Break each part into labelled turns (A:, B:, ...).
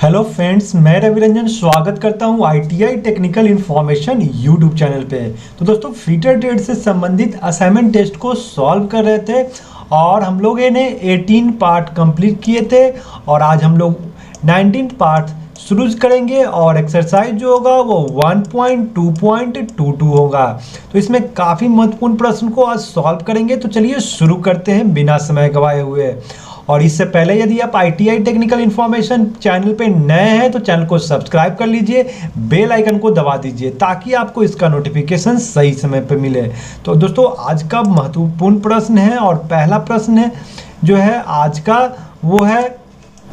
A: Hello friends, मैं रवि रंजन स्वागत करता हूं ITI technical information YouTube channel पे। तो दोस्तों, फीटर ट्रेड से संबंधित असाइनमेंट टेस्ट को सॉल्व कर रहे थे और हम लोग ने 18 पार्ट कंप्लीट किए थे और आज हम लोग 19 पार्ट शुरू करेंगे और एक्सरसाइज जो होगा वो 1.2.22 होगा। तो इसमें काफ़ी महत्वपूर्ण प्रश्न को आज सॉल्व करेंगे। तो चलिए शुरू करते हैं बिना समय गवाए हुए। और इससे पहले यदि आप आईटीआई टेक्निकल इन्फॉर्मेशन चैनल पे नए हैं तो चैनल को सब्सक्राइब कर लीजिए, बेल आइकन को दबा दीजिए ताकि आपको इसका नोटिफिकेशन सही समय पे मिले। तो दोस्तों, आज का महत्वपूर्ण प्रश्न है और पहला प्रश्न है जो है आज का वो है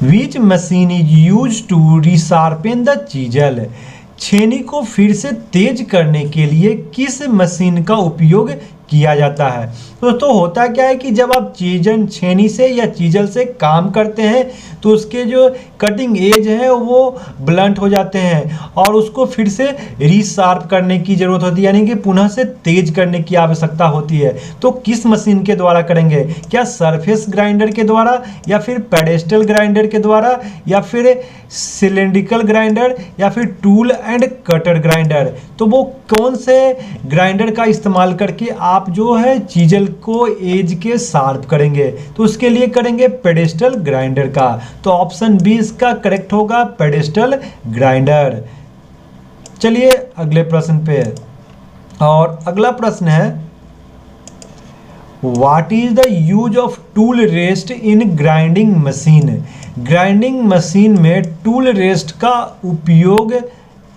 A: which machine is use to resharpen the chisel. छेनी को फिर से तेज करने के लिए किस मशीन का उपयोग किया जाता है। तो होता क्या है कि जब आप छेनी से या चीजल से काम करते हैं तो उसके जो कटिंग एज है वो ब्लंट हो जाते हैं और उसको फिर से रीशार्प करने की ज़रूरत होती है, यानी कि पुनः से तेज करने की आवश्यकता होती है। तो किस मशीन के द्वारा करेंगे? क्या सरफेस ग्राइंडर के द्वारा या फिर पेडेस्टल ग्राइंडर के द्वारा या फिर सिलेंड्रिकल ग्राइंडर या फिर टूल एंड कटर ग्राइंडर? तो वो कौन से ग्राइंडर का इस्तेमाल करके आप जो है चीजल को एज के शार्प करेंगे? तो उसके लिए करेंगे पेडेस्टल ग्राइंडर का। तो ऑप्शन बी इसका करेक्ट होगा, पेडेस्टल ग्राइंडर। चलिए अगले प्रश्न पे। और अगला प्रश्न है what is the use of tool rest in grinding machine. Grinding machine में टूल रेस्ट का उपयोग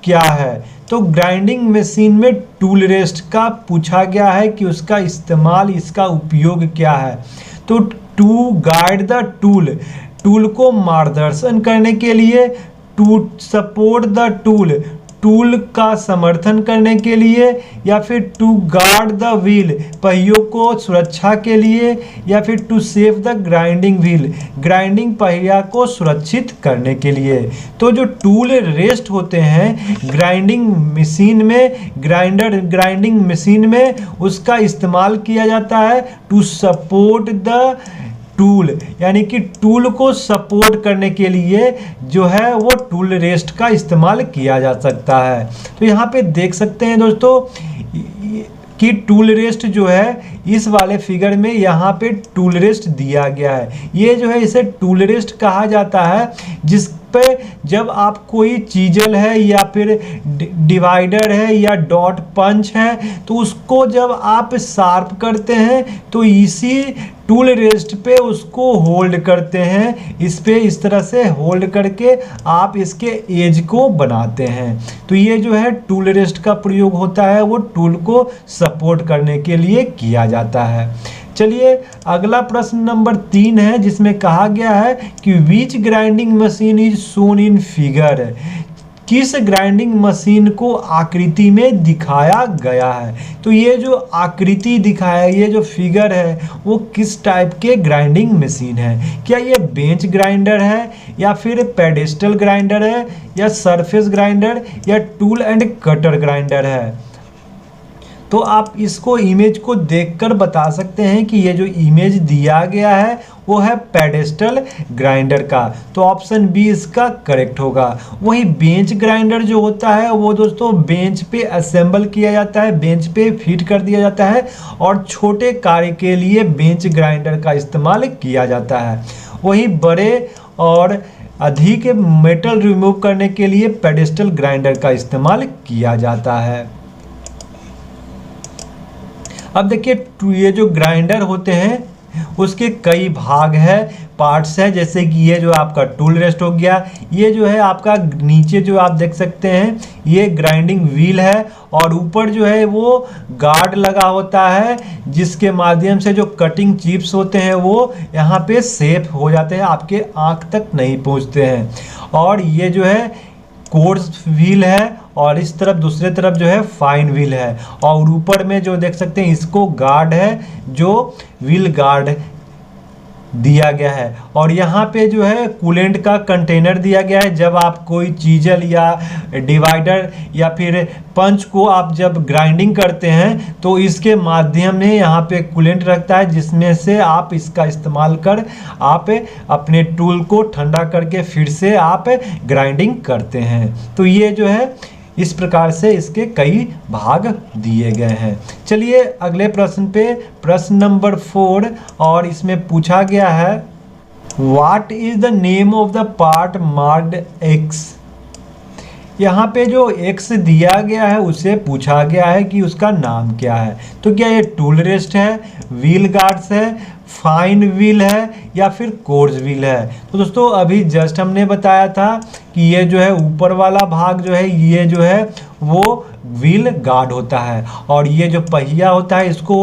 A: क्या है? तो ग्राइंडिंग मशीन में टूल रेस्ट का पूछा गया है कि उसका इस्तेमाल, इसका उपयोग क्या है। तो to guide the tool, tool को मार्गदर्शन करने के लिए, to support the tool, tool का समर्थन करने के लिए, या फिर टू गार्ड द व्हील, पहियों को सुरक्षा के लिए, या फिर to save the grinding wheel, grinding पहिया को सुरक्षित करने के लिए। तो जो टूल रेस्ट होते हैं ग्राइंडिंग मशीन में उसका इस्तेमाल किया जाता है टू सपोर्ट द टूल, यानी कि टूल को सपोर्ट करने के लिए जो है वो टूल रेस्ट का इस्तेमाल किया जा सकता है। तो यहाँ पे देख सकते हैं दोस्तों कि टूल रेस्ट जो है इस वाले फिगर में यहाँ पे टूल रेस्ट दिया गया है। ये जो है इसे टूल रेस्ट कहा जाता है जिस पे जब आप कोई चीजल है या फिर डिवाइडर है या डॉट पंच है तो उसको जब आप शार्प करते हैं तो इसी टूल रेस्ट पे उसको होल्ड करते हैं। इस पे इस तरह से होल्ड करके आप इसके एज को बनाते हैं। तो ये जो है टूल रेस्ट का प्रयोग होता है, वो टूल को सपोर्ट करने के लिए किया जाता है। चलिए अगला प्रश्न नंबर 3 है जिसमें कहा गया है कि which grinding machine is shown in figure. किस ग्राइंडिंग मशीन को आकृति में दिखाया गया है? तो ये जो आकृति दिखाया है, ये जो फिगर है वो किस टाइप के ग्राइंडिंग मशीन है? क्या ये बेंच ग्राइंडर है या फिर पेडेस्टल ग्राइंडर है या सरफेस ग्राइंडर या टूल एंड कटर ग्राइंडर है? तो आप इसको इमेज को देखकर बता सकते हैं कि ये जो इमेज दिया गया है वो है पेडेस्टल ग्राइंडर का। तो ऑप्शन बी इसका करेक्ट होगा। वही बेंच ग्राइंडर जो होता है वो दोस्तों बेंच पे असेंबल किया जाता है, बेंच पे फिट कर दिया जाता है और छोटे कार्य के लिए बेंच ग्राइंडर का इस्तेमाल किया जाता है। वही बड़े और अधिक मेटल रिमूव करने के लिए पेडेस्टल ग्राइंडर का इस्तेमाल किया जाता है। अब देखिए ये जो ग्राइंडर होते हैं उसके कई भाग है, पार्ट्स है, जैसे कि ये जो आपका टूल रेस्ट हो गया, ये जो है आपका नीचे जो आप देख सकते हैं ये ग्राइंडिंग व्हील है और ऊपर जो है वो गार्ड लगा होता है जिसके माध्यम से जो कटिंग चिप्स होते हैं वो यहाँ पे सेफ हो जाते हैं, आपके आँख तक नहीं पहुँचते हैं। और ये जो है कोर्स व्हील है और इस तरफ दूसरे तरफ जो है फाइन व्हील है और ऊपर में जो देख सकते हैं इसको गार्ड है जो व्हील गार्ड दिया गया है। और यहाँ पे जो है कूलेंट का कंटेनर दिया गया है। जब आप कोई चीजल या डिवाइडर या फिर पंच को आप जब ग्राइंडिंग करते हैं तो इसके माध्यम में यहाँ पे कूलेंट रखता है, जिसमें से आप इसका इस्तेमाल कर आप अपने टूल को ठंडा करके फिर से आप ग्राइंडिंग करते हैं। तो ये जो है इस प्रकार से इसके कई भाग दिए गए हैं। चलिए अगले प्रश्न पे, प्रश्न नंबर 4, और इसमें पूछा गया है what is the name of the part marked x. यहाँ पे जो एक्स दिया गया है उसे पूछा गया है कि उसका नाम क्या है। तो क्या ये टूल रेस्ट है, व्हील गार्ड्स है, फाइन व्हील है या फिर कोर्स व्हील है। तो दोस्तों अभी जस्ट हमने बताया था कि ये जो है ऊपर वाला भाग जो है ये जो है वो व्हील गार्ड होता है, और ये जो पहिया होता है इसको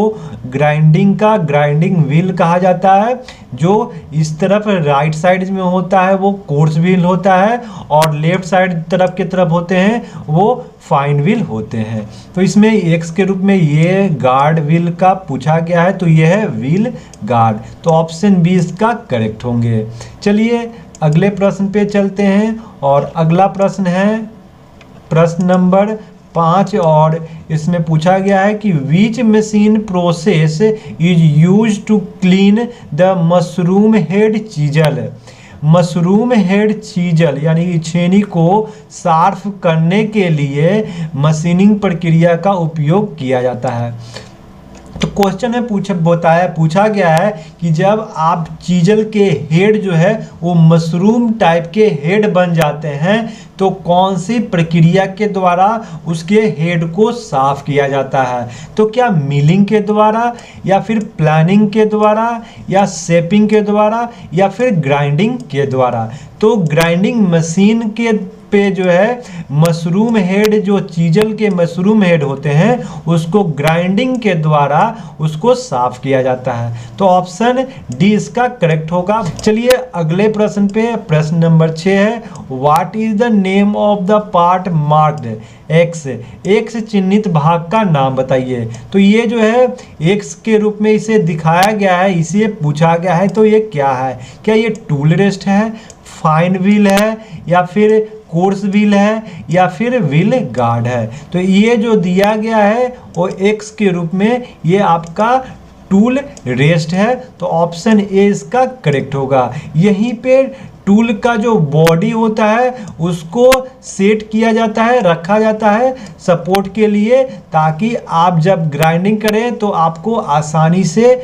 A: ग्राइंडिंग का ग्राइंडिंग व्हील कहा जाता है। जो इस तरफ राइट साइड में होता है वो कोर्स व्हील होता है, और लेफ्ट साइड तरफ होते हैं वो फाइन व्हील होते हैं। तो इसमें एक्स के रूप में ये गार्ड व्हील का पूछा गया है, तो ये है व्हील गार्ड। तो ऑप्शन बी इसका करेक्ट होंगे। चलिए अगले प्रश्न पे चलते हैं, और अगला प्रश्न है प्रश्न नंबर 5, और इसमें पूछा गया है कि which machine process is use to clean the mushroom head chisel. Mushroom head chisel यानी कि छेनी को साफ करने के लिए मशीनिंग प्रक्रिया का उपयोग किया जाता है। तो क्वेश्चन में पूछा गया है कि जब आप चीजल के हेड जो है वो मशरूम टाइप के हेड बन जाते हैं तो कौन सी प्रक्रिया के द्वारा उसके हेड को साफ किया जाता है। तो क्या मिलिंग के द्वारा या फिर प्लानिंग के द्वारा या शेपिंग के द्वारा या फिर ग्राइंडिंग के द्वारा। तो ग्राइंडिंग मशीन के पे जो है मशरूम हेड, जो चीजल के मशरूम हेड होते हैं उसको ग्राइंडिंग के द्वारा उसको साफ किया जाता है। तो ऑप्शन डी इसका करेक्ट होगा। चलिए अगले प्रश्न पे, प्रश्न नंबर 6 है what is the name of the part marked x. X चिन्हित भाग का नाम बताइए। तो ये जो है एक्स के रूप में इसे दिखाया गया है, इसे पूछा गया है, तो ये क्या है। क्या ये टूल रेस्ट है, फाइन व्हील है या फिर कोर्स व्हील है या फिर व्हील गार्ड है। तो ये जो दिया गया है वो एक्स के रूप में ये आपका टूल रेस्ट है। तो ऑप्शन ए इसका करेक्ट होगा। यहीं पे टूल का जो बॉडी होता है उसको सेट किया जाता है, रखा जाता है सपोर्ट के लिए, ताकि आप जब ग्राइंडिंग करें तो आपको आसानी से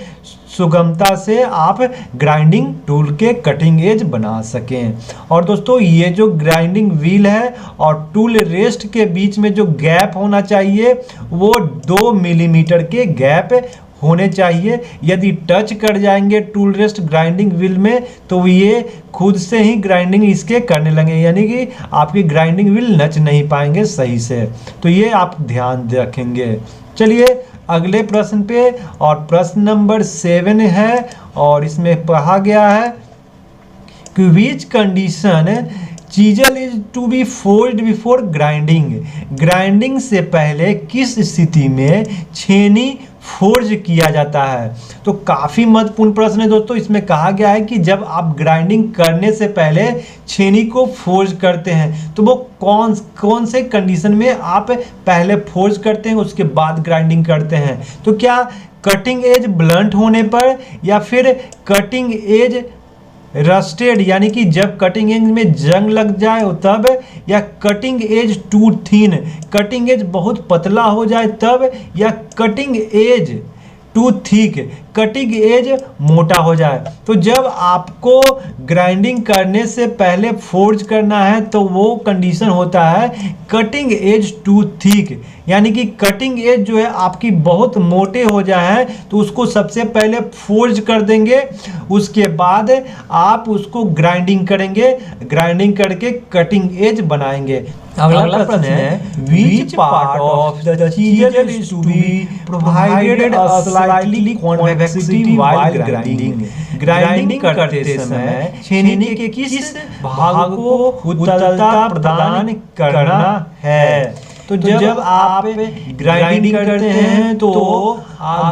A: सुगमता से आप ग्राइंडिंग टूल के कटिंग एज बना सकें। और दोस्तों ये जो ग्राइंडिंग व्हील है और टूल रेस्ट के बीच में जो गैप होना चाहिए वो 2 मिलीमीटर के गैप होने चाहिए। यदि टच कर जाएंगे टूल रेस्ट ग्राइंडिंग व्हील में तो ये खुद से ही ग्राइंडिंग इसके करने लगेंगे, यानी कि आपकी ग्राइंडिंग व्हील नच नहीं पाएंगे सही से। तो ये आप ध्यान रखेंगे। चलिए अगले प्रश्न पे, और प्रश्न नंबर 7 है, और इसमें कहा गया है कि which condition chisel is to be fold before grinding. Grinding से पहले किस स्थिति में छेनी फोर्ज किया जाता है। तो काफ़ी महत्वपूर्ण प्रश्न है दोस्तों। इसमें कहा गया है कि जब आप ग्राइंडिंग करने से पहले छेनी को फोर्ज करते हैं तो वो कौन से कंडीशन में आप पहले फोर्ज करते हैं उसके बाद ग्राइंडिंग करते हैं। तो क्या कटिंग एज ब्लंट होने पर, या फिर कटिंग एज रस्टेड यानी कि जब कटिंग एज में जंग लग जाए तब, या cutting edge too thin cutting edge बहुत पतला हो जाए तब, या cutting edge too thick cutting edge मोटा हो जाए। तो जब आपको ग्राइंडिंग करने से पहले फोर्ज करना है तो वो कंडीशन होता है कटिंग एज टू थिक, यानी कि कटिंग एज जो है आपकी बहुत मोटे हो जाए तो उसको सबसे पहले फोर्ज कर देंगे, उसके बाद आप उसको ग्राइंडिंग करेंगे, ग्राइंडिंग करके कटिंग एज बनाएंगे। अगला प्रश्न है which part of the chisel is to be provided a slightly convexity while grinding। Grinding करते समय छेनी के किस भाग को उत्तलता प्रदान करना है। तो जब आप ग्राइंडिंग करते हैं तो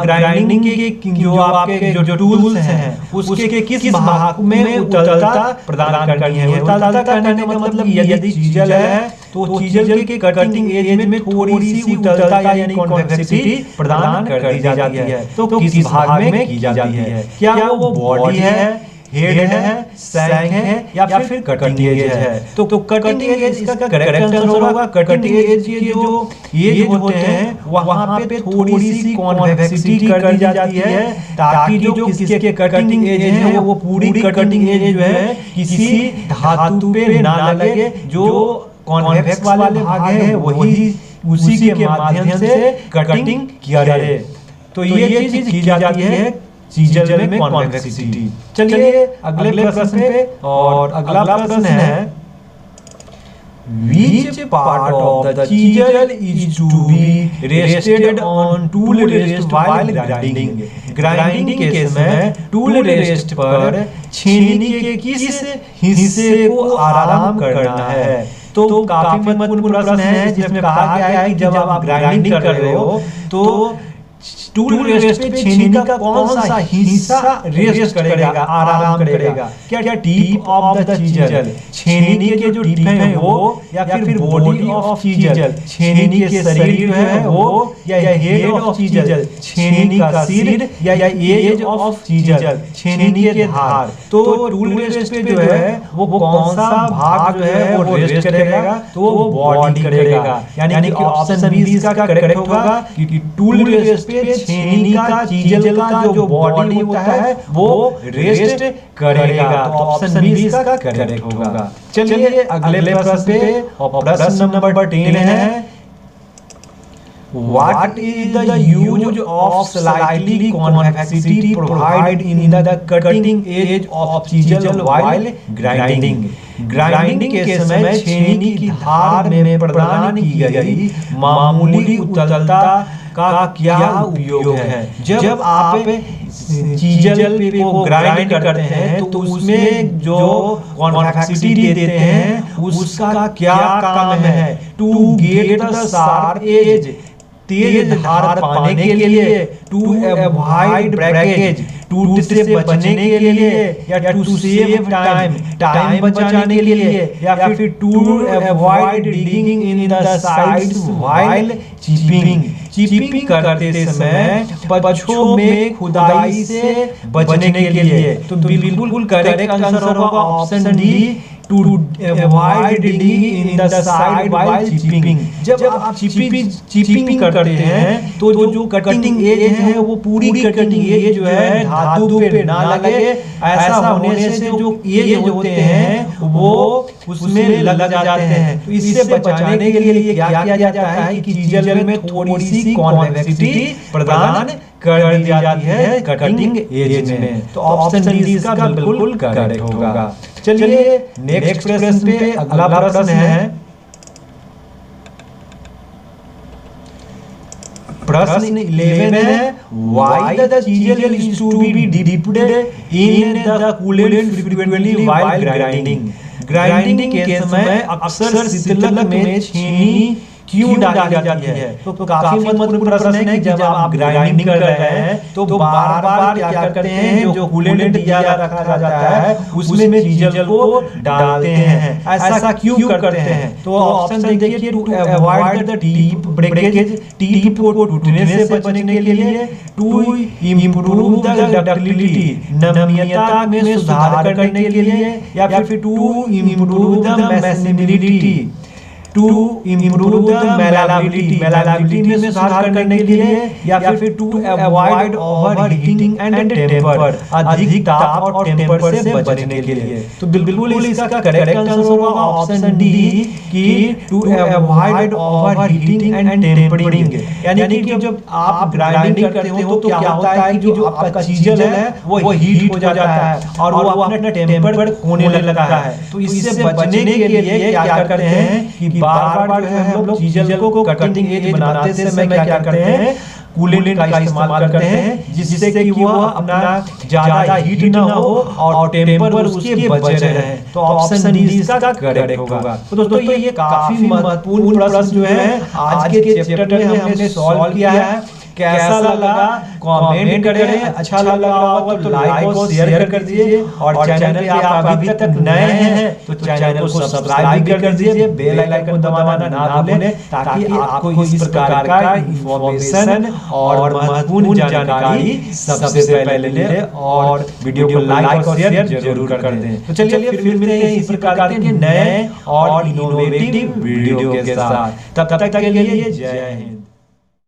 A: ग्राइंडिंग के जो आपके जो टूल्स हैं उसके किस भाग में उतलता प्रदान करनी है। उतलता करने का मतलब यदि चीजल है तो चीजल के कटिंग एज में थोड़ी सी उतलता यानी कॉन्वेक्सिटी प्रदान कर दी जाती है। तो किस भाग में की जाती है? क्या वो बॉडी है, हेड है, सैंग है या फिर कटिंग एज है? तो कटिंग एज इसका करेक्ट आंसर होगा। कटिंग एज के जो एज होते हैं वहां पे थोड़ी सी कॉन्वेक्सिटी कर दी जाती है ताकि जो किसके कटिंग एज है वो पूरी कटिंग एज जो है किसी धातु पे ना लगे। जो कॉन्वेक्स वाले भाग है वही उसी के माध्यम से कटिंग किया जाए। तो ये चीज की जाती है चीजल में कॉन्वेक्सिटी। चलिए अगले प्रश्न पे, और अगला प्रश्न है Which part of the chisel is to be rested on tool rest while grinding? Grinding के समय टूल रेस्ट पर छेनी के किस हिस्से को आराम करना है? तो काफी महत्वपूर्ण प्रश्न है जिसमें कहा गया है कि जब आप ग्राइंडिंग कर रहे हो तो टूल रेस्ट पे छेनी का कौन सा हिस्सा रेस्ट करेगा, आराम करेगा? क्या टिप ऑफ द चीजल, छेनी के जो टिप है वो, या फिर बॉडी ऑफ चीजल, छेनी के शरीर है वो, या हेड ऑफ चीजल, छेनी का सिर, या एज ऑफ चीजल, छेनी के धार? तो टूल रेस्ट पे जो है वो कौन सा भाग जो है वो रेस्ट करेगा? तो वो बॉडी करेगा। यानी कि ऑप्शन बी इसका करेक्ट होगा कि टूल रेस्ट पे छेनी का चीजल का जो बॉडी होता है वो रेस्ट करेगा। तो ऑप्शन बी इसका करेक्ट होगा। चलिए अगले प्रश्न पे, और प्रश्न नंबर 10 है What is the use of slightly convexity provided in the cutting edge of chisel while grinding? Grinding के समय छेनी की धार में प्रदान की गई मामूली उतलता का क्या उपयोग है? जब आप चीजल को ग्राइंड करते हैं तो उसमें जो कॉन्वेक्सिटी देते हैं उसका क्या काम है? To get the sharp edge, तेज धार पाने के लिए, टू अवॉइड ब्रेकेज, टूट से बचने के लिए, या टू सेव टाइम, टाइम बचाने के लिए, या फिर to avoid digging in the sides while chipping, chipping करते समय पक्षों में खुदाई से बचने के लिए? तो बिल्कुल करेक्ट आंसर होगा option D, to avoid digging in the side while chipping. जब आप चिपिंग करते हैं तो जो कटिंग एज है वो पूरी कटिंग एज जो है धातु पे ना लगे। ऐसा होने से जो एज होते हैं वो उसमें लग जाते हैं। तो इससे बचाने के लिए क्या किया जाता है कि चीजल में थोड़ी सी कॉन्वेक्सिटी प्रदान कर दी जाती है कटिंग एज में। तो ऑप्शन डी इसका बिल्कुल करेक्ट होगा। चलिए नेक्स्ट प्रश्न पे, अगला प्रश्न है प्रश्न 11 है why the chisel is to be dipped in the coolant frequently while grinding? Grinding के समय अक्सर शीतलक में छेनी क्यों डाली जाती है? तो काफी महत्वपूर्ण प्रश्न है कि जब आप ग्राइंडिंग कर रहे हैं तो बार बार क्या करते हैं, जो कूलेंट दिया रखा जाता है उसमें चीजल को डालते हैं। ऐसा क्यों करते हैं? तो ऑप्शन देखिए, to avoid the tip breakage, tip को टूटने से बचने के लिए, टू इंप्रूव द डक्टिलिटी, नम्यता में सुधार करने के लिए, या फिर to improve the malleability, to improve the malleability, malleability में सुधार करने के लिए, या फिर to avoid overheating and temper, अधिक ताप और टेम्पर से बचने के लिए? तो बिल्कुल इसका करेक्ट आंसर होगा ऑप्शन डी कि to avoid overheating and tempering. यानी कि जब आप ग्राइंडिंग करते हो तो क्या होता है कि जो आपका चीजल है वो हीट हो जाता है और वो अपना टेम्पर होने लगता है। तो इससे बचने के लिए क्या करते हैं कि कि बार-बार जो है हम लोग चीजल को कटिंग एज बनाते समय क्या करते हैं, कूलेंट का इस्तेमाल करते हैं जिससे कि वो अपना ज्यादा हीट ना हो और टेम्पर उसके बचे रहे। तो ऑप्शन डी इसका करेक्ट होगा। तो दोस्तों ये काफी महत्वपूर्ण प्रश्न जो है आज के चैप्टर में हमने सॉल्व किया है। कैसा लगा कमेंट करें, अच्छा लगा होगा तो लाइक और शेयर कर दीजिए, और चैनल पे आप अभी तक नए हैं तो चैनल को सब्सक्राइब भी कर दीजिए, बेल आइकन को दबाना ना भूलें ताकि आपको इस प्रकार का इंफॉर्मेशन और महत्वपूर्ण जानकारी सबसे पहले मिले। और वीडियो को लाइक और शेयर जरूर कर दें। तो चलिए फिर मिलते हैं इसी प्रकार के नए और इनोवेटिव वीडियो के साथ। तब तक के लिए जय हिंद।